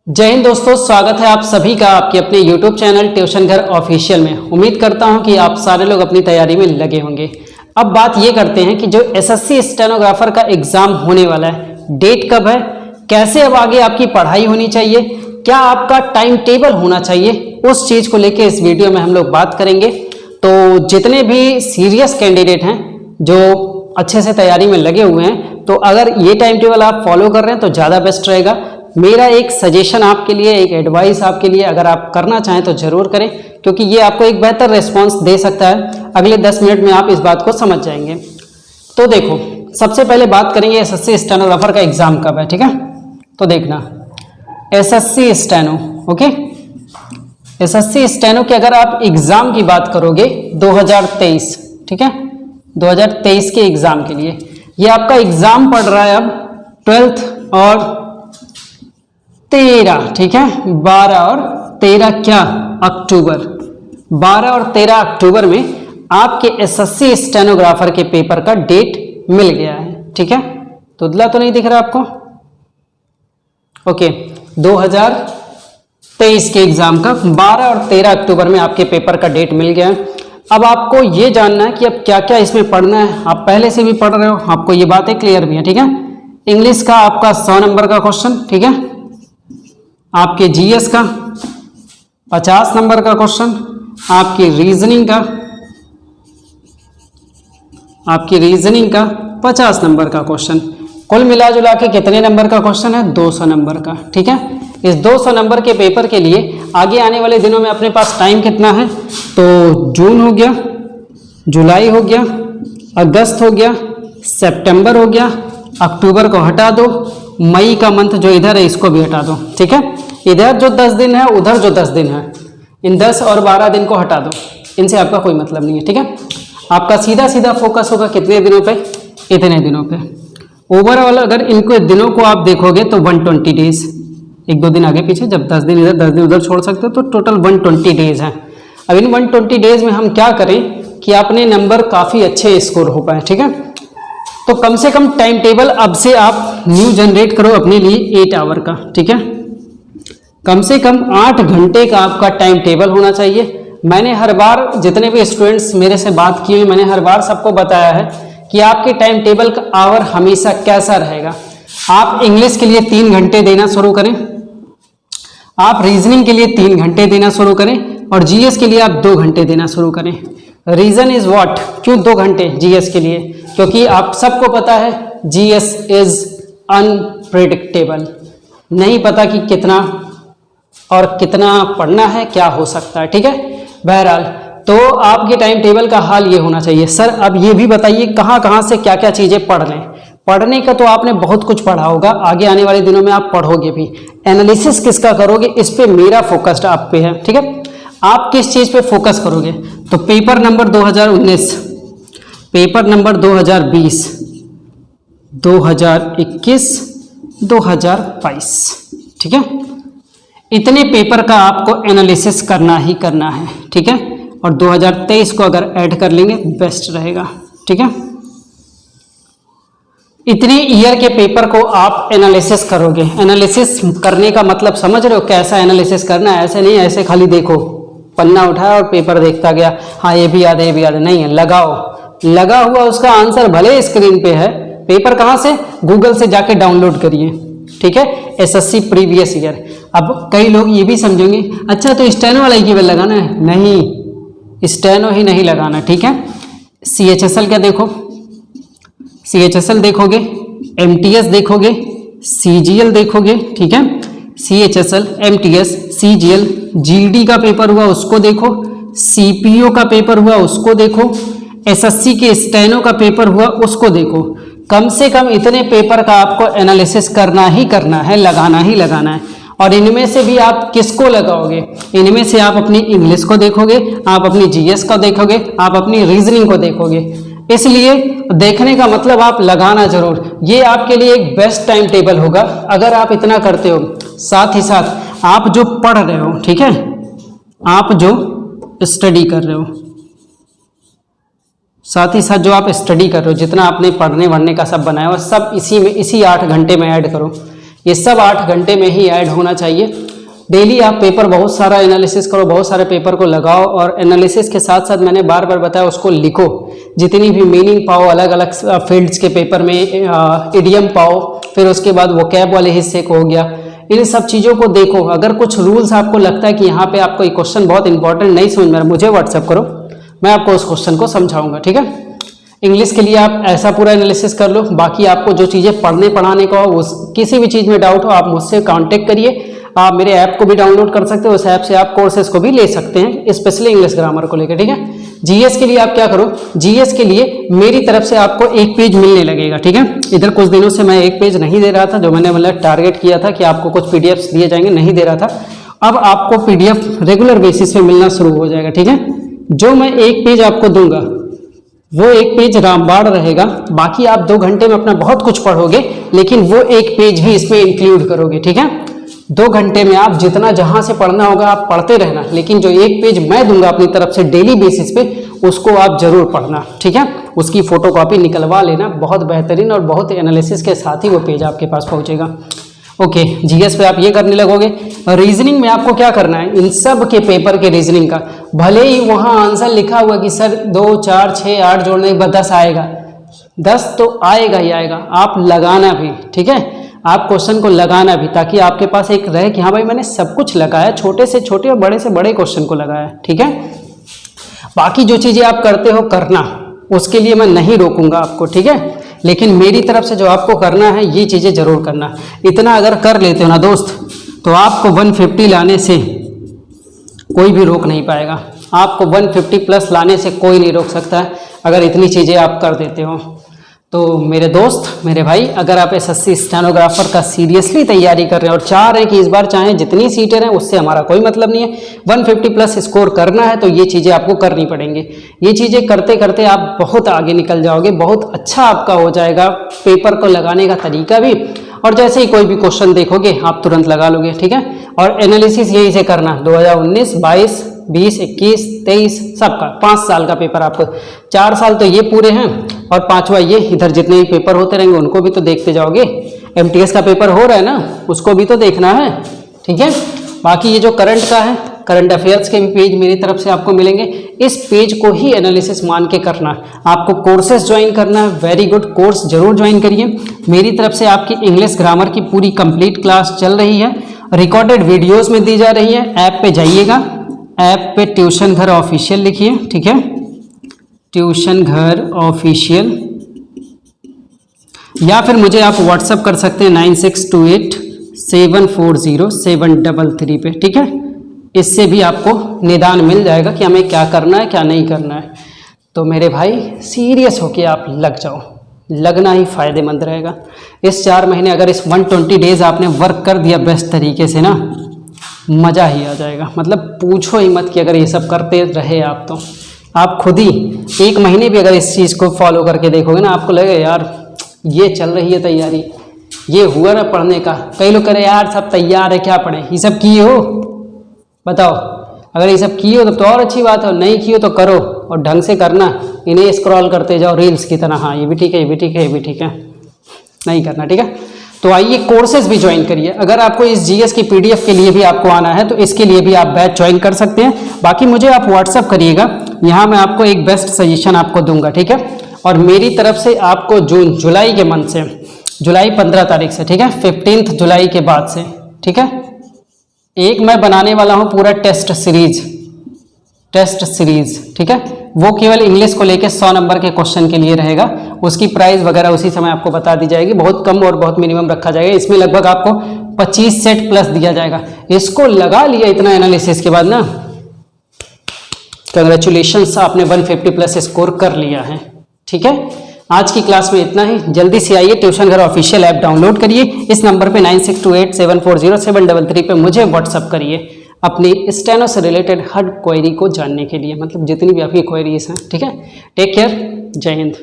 जय हिंद दोस्तों, स्वागत है आप सभी का आपके अपने YouTube चैनल ट्यूशन घर ऑफिशियल में। उम्मीद करता हूं कि आप सारे लोग अपनी तैयारी में लगे होंगे। अब बात ये करते हैं कि जो एसएससी स्टेनोग्राफर का एग्जाम होने वाला है, डेट कब है, कैसे अब आगे आपकी पढ़ाई होनी चाहिए, क्या आपका टाइम टेबल होना चाहिए, उस चीज़ को लेकर इस वीडियो में हम लोग बात करेंगे। तो जितने भी सीरियस कैंडिडेट हैं जो अच्छे से तैयारी में लगे हुए हैं, तो अगर ये टाइम टेबल आप फॉलो कर रहे हैं तो ज़्यादा बेस्ट रहेगा। मेरा एक सजेशन आपके लिए, एक एडवाइस आपके लिए, अगर आप करना चाहें तो ज़रूर करें, क्योंकि ये आपको एक बेहतर रिस्पॉन्स दे सकता है। अगले 10 मिनट में आप इस बात को समझ जाएंगे। तो देखो, सबसे पहले बात करेंगे एसएससी स्टेनोग्राफर का एग्ज़ाम कब है, ठीक है। तो देखना, SSC steno, okay, SSC steno की अगर आप एग्ज़ाम की बात करोगे 2023, ठीक है, 2023 के एग्ज़ाम के लिए ये आपका एग्ज़ाम पड़ रहा है अब 12th और 13, ठीक है, 12 और 13 क्या अक्टूबर, 12 और 13 अक्टूबर में आपके एसएससी स्टेनोग्राफर के पेपर का डेट मिल गया है, ठीक है। धुंधला तो नहीं दिख रहा आपको? ओके, 2023 के एग्जाम का 12 और 13 अक्टूबर में आपके पेपर का डेट मिल गया है। अब आपको ये जानना है कि अब क्या क्या इसमें पढ़ना है। आप पहले से भी पढ़ रहे हो, आपको ये बातें क्लियर भी है, ठीक है। इंग्लिश का आपका 100 नंबर का क्वेश्चन, ठीक है। आपके जीएस का 50 नंबर का क्वेश्चन, आपकी रीजनिंग का 50 नंबर का क्वेश्चन, कुल मिला जुला के कितने नंबर का क्वेश्चन है? 200 नंबर का, ठीक है। इस 200 नंबर के पेपर के लिए आगे आने वाले दिनों में अपने पास टाइम कितना है? तो जून हो गया, जुलाई हो गया, अगस्त हो गया, सितंबर हो गया, अक्टूबर को हटा दो, मई का मंथ जो इधर है इसको भी हटा दो, ठीक है। इधर जो 10 दिन है, उधर जो 10 दिन है, इन 10 और 12 दिन को हटा दो, इनसे आपका कोई मतलब नहीं है, ठीक है। आपका सीधा सीधा फोकस होगा कितने दिनों पे? इतने दिनों पे। ओवरऑल अगर इनको दिनों को आप देखोगे तो 120 डेज, एक दो दिन आगे पीछे, जब 10 दिन इधर 10 दिन उधर छोड़ सकते हो तो टोटल 120 डेज हैं। अब इन 120 डेज में हम क्या करें कि अपने नंबर काफ़ी अच्छे स्कोर हो पाए, ठीक है। तो कम से कम टाइम टेबल अब से आप न्यू जनरेट करो अपने लिए 8 आवर का, ठीक है। कम से कम 8 घंटे का आपका टाइम टेबल होना चाहिए। मैंने हर बार जितने भी स्टूडेंट्स मेरे से बात किए, मैंने हर बार सबको बताया है कि आपके टाइम टेबल का आवर हमेशा कैसा रहेगा। आप इंग्लिश के लिए 3 घंटे देना शुरू करें, आप रीजनिंग के लिए 3 घंटे देना शुरू करें, और जीएस के लिए आप 2 घंटे देना शुरू करें। रीजन इज व्हाट, क्यों 2 घंटे जीएस के लिए? क्योंकि आप सबको पता है जीएस इज अनप्रेडिक्टेबल, नहीं पता कि कितना और कितना पढ़ना है, क्या हो सकता है, ठीक है। बहरहाल तो आपके टाइम टेबल का हाल ये होना चाहिए। सर अब ये भी बताइए कहाँ कहाँ से क्या क्या चीज़ें पढ़ लें? पढ़ने का तो आपने बहुत कुछ पढ़ा होगा, आगे आने वाले दिनों में आप पढ़ोगे भी। एनालिसिस किसका करोगे, इस पे मेरा फोकस आप पे है, ठीक है। आप किस चीज़ पे फोकस करोगे? तो पेपर नंबर 2019, पेपर नंबर 2020, 2021, 2022, ठीक है। इतने पेपर का आपको एनालिसिस करना ही करना है, ठीक है। और 2023 को अगर ऐड कर लेंगे बेस्ट रहेगा, ठीक है। इतने ईयर के पेपर को आप एनालिसिस करोगे। एनालिसिस करने का मतलब समझ रहे हो? कैसा एनालिसिस करना है? ऐसे नहीं ऐसे खाली देखो, पन्ना उठाया और पेपर देखता गया, हाँ ये भी याद है, ये भी याद है, नहीं है। लगाओ, लगा हुआ उसका आंसर भले स्क्रीन पे है, पेपर कहाँ से? गूगल से जाके डाउनलोड करिए, ठीक है। SSC previous year. अब कई लोग ये भी समझेंगे, अच्छा तो स्टेनो वाला ही केवल लगाना है? नहीं, स्टेनो ही नहीं लगाना, ठीक है। सीएचएसएल क्या देखो, सीएचएसएल देखोगे, एमटीएस देखोगे, सीजीएल देखोगे, ठीक है। सीएचएसएल, एमटीएस, सीजीएल, जीडी का पेपर हुआ उसको देखो, सीपीओ का पेपर हुआ उसको देखो, एसएससी के स्टेनो का पेपर हुआ उसको देखो। कम से कम इतने पेपर का आपको एनालिसिस करना ही करना है, लगाना ही लगाना है। और इनमें से भी आप किसको लगाओगे? इनमें से आप अपनी इंग्लिश को देखोगे, आप अपनी जीएस को देखोगे, आप अपनी रीजनिंग को देखोगे। इसलिए देखने का मतलब आप लगाना जरूर। ये आपके लिए एक बेस्ट टाइम टेबल होगा अगर आप इतना करते हो। साथ ही साथ आप जो पढ़ रहे हो, ठीक है, आप जो स्टडी कर रहे हो, साथ ही साथ जो आप स्टडी कर रहे हो, जितना आपने पढ़ने वढ़ने का सब बनाया हुआ सब इसी में, इसी 8 घंटे में ऐड करो। ये सब 8 घंटे में ही ऐड होना चाहिए। डेली आप पेपर बहुत सारा एनालिसिस करो, बहुत सारे पेपर को लगाओ, और एनालिसिस के साथ साथ मैंने बार बार बताया उसको लिखो। जितनी भी मीनिंग पाओ अलग अलग फील्ड्स के पेपर में, इडियम पाओ, फिर उसके बाद वोकैब वाले हिस्से को हो गया, इन सब चीज़ों को देखो। अगर कुछ रूल्स आपको लगता है कि यहाँ पे आपको एक क्वेश्चन बहुत इंपॉर्टेंट नहीं समझ में आ रहा, मुझे व्हाट्सअप करो, मैं आपको उस क्वेश्चन को समझाऊंगा, ठीक है। इंग्लिश के लिए आप ऐसा पूरा एनालिसिस कर लो। बाकी आपको जो चीज़ें पढ़ने पढ़ाने को हो, उस किसी भी चीज़ में डाउट हो, आप मुझसे कांटेक्ट करिए। आप मेरे ऐप को भी डाउनलोड कर सकते हो, उस ऐप से आप कोर्सेज को भी ले सकते हैं, स्पेशली इंग्लिश ग्रामर को लेकर, ठीक है। जीएस के लिए आप क्या करो, जीएस के लिए मेरी तरफ से आपको 1 पेज मिलने लगेगा, ठीक है। इधर कुछ दिनों से मैं 1 पेज नहीं दे रहा था, जो मैंने मतलब टारगेट किया था कि आपको कुछ पीडीएफ्स दिए जाएंगे, नहीं दे रहा था। अब आपको पीडीएफ रेगुलर बेसिस पे मिलना शुरू हो जाएगा, ठीक है। जो मैं 1 पेज आपको दूंगा वो 1 पेज रामबाण रहेगा। बाकी आप 2 घंटे में अपना बहुत कुछ पढ़ोगे, लेकिन वो 1 पेज भी इसमें इंक्लूड करोगे, ठीक है। 2 घंटे में आप जितना जहां से पढ़ना होगा आप पढ़ते रहना, लेकिन जो 1 पेज मैं दूंगा अपनी तरफ से डेली बेसिस पे, उसको आप जरूर पढ़ना, ठीक है। उसकी फोटोकॉपी निकलवा लेना, बहुत बेहतरीन और बहुत एनालिसिस के साथ ही वो पेज आपके पास पहुंचेगा। ओके, जीएस पे आप ये करने लगोगे। रीजनिंग में आपको क्या करना है, इन सब के पेपर के रीजनिंग का, भले ही वहाँ आंसर लिखा हुआ कि सर 2, 4, 6, 8 जोड़ने के बाद 10 आएगा, 10 तो आएगा ही आएगा, आप लगाना भी, ठीक है। आप क्वेश्चन को लगाना भी, ताकि आपके पास एक रहे कि हाँ भाई मैंने सब कुछ लगाया, छोटे से छोटे और बड़े से बड़े क्वेश्चन को लगाया, ठीक है। बाकी जो चीज़ें आप करते हो करना, उसके लिए मैं नहीं रोकूंगा आपको, ठीक है। लेकिन मेरी तरफ से जो आपको करना है ये चीज़ें जरूर करना। इतना अगर कर लेते हो ना दोस्त, तो आपको 150 लाने से कोई भी रोक नहीं पाएगा। आपको 150 प्लस लाने से कोई नहीं रोक सकता है, अगर इतनी चीज़ें आप कर देते हो। तो मेरे दोस्त, मेरे भाई, अगर आप एसएससी स्टेनोग्राफर का सीरियसली तैयारी कर रहे हैं और चाह रहे हैं कि इस बार चाहे जितनी सीटें रहें, उससे हमारा कोई मतलब नहीं है, 150 प्लस स्कोर करना है, तो ये चीज़ें आपको करनी पड़ेंगी। ये चीज़ें करते करते आप बहुत आगे निकल जाओगे, बहुत अच्छा आपका हो जाएगा पेपर को लगाने का तरीका भी, और जैसे ही कोई भी क्वेश्चन देखोगे आप तुरंत लगा लोगे, ठीक है। और एनालिसिस यही से करना, 2019, 22, 20, 21, 23 सबका 5 साल का पेपर। आपको 4 साल तो ये पूरे हैं, और 5वां ये, इधर जितने भी पेपर होते रहेंगे उनको भी तो देखते जाओगे। एमटीएस का पेपर हो रहा है ना, उसको भी तो देखना है, ठीक है। बाकी ये जो करंट का है, करंट अफेयर्स के भी पेज मेरी तरफ से आपको मिलेंगे, इस पेज को ही एनालिसिस मान के करना। आपको कोर्सेज ज्वाइन करना है, वेरी गुड, कोर्स जरूर ज्वाइन करिए। मेरी तरफ से आपकी इंग्लिश ग्रामर की पूरी कंप्लीट क्लास चल रही है, रिकॉर्डेड वीडियोस में दी जा रही है। ऐप पे जाइएगा, ऐप पे ट्यूशन घर ऑफिशियल लिखिए, ठीक है, ट्यूशन घर ऑफिशियल, या फिर मुझे आप व्हाट्सअप कर सकते हैं 9628740733 पे, ठीक है। इससे भी आपको निदान मिल जाएगा कि हमें क्या करना है क्या नहीं करना है। तो मेरे भाई सीरियस होके आप लग जाओ, लगना ही फायदेमंद रहेगा। इस 4 महीने अगर इस 120 डेज आपने वर्क कर दिया बेस्ट तरीके से ना, मज़ा ही आ जाएगा। मतलब पूछो ही मत कि अगर ये सब करते रहे आप, तो आप खुद ही 1 महीने भी अगर इस चीज़ को फॉलो करके देखोगे ना, आपको लगेगा यार ये चल रही है तैयारी, ये हुआ ना पढ़ने का। कई लोग कह रहे यार सब तैयार है क्या पढ़े, ये सब किए हो, बताओ। अगर ये सब किए हो तो और अच्छी बात है, नहीं किए तो करो और ढंग से करना, इन्हें स्क्रॉल करते जाओ रील्स की तरह। हाँ ये भी ठीक है, ये भी ठीक है, ये भी ठीक है, नहीं करना, ठीक है। तो आइए कोर्सेज भी ज्वाइन करिए। अगर आपको इस जीएस की पीडीएफ के लिए भी आपको आना है तो इसके लिए भी आप बैच ज्वाइन कर सकते हैं। बाकी मुझे आप व्हाट्सअप करिएगा, यहाँ मैं आपको एक बेस्ट सजेशन आपको दूंगा, ठीक है। और मेरी तरफ से आपको जुलाई के मंथ से, जुलाई 15 तारीख से, ठीक है, 15 जुलाई के बाद से, ठीक है, एक मैं बनाने वाला हूँ पूरा टेस्ट सीरीज, ठीक है। वो केवल इंग्लिश को लेके 100 नंबर के क्वेश्चन के लिए रहेगा। उसकी प्राइस वगैरह उसी समय आपको बता दी जाएगी, बहुत कम और बहुत मिनिमम रखा जाएगा। इसमें लगभग आपको 25 सेट प्लस दिया जाएगा। इसको लगा लिया इतना एनालिसिस के बाद ना, कंग्रेचुलेशंस, आपने 150 प्लस स्कोर कर लिया है, ठीक है। आज की क्लास में इतना ही। जल्दी से आइए, ट्यूशन घर ऑफिशियल ऐप डाउनलोड करिए। इस नंबर पे 9628740733 पे मुझे व्हाट्सअप करिए अपनी स्टेनो से रिलेटेड हर क्वेरी को जानने के लिए, मतलब जितनी भी आपकी क्वेरीज हैं, ठीक है। टेक केयर, जय हिंद।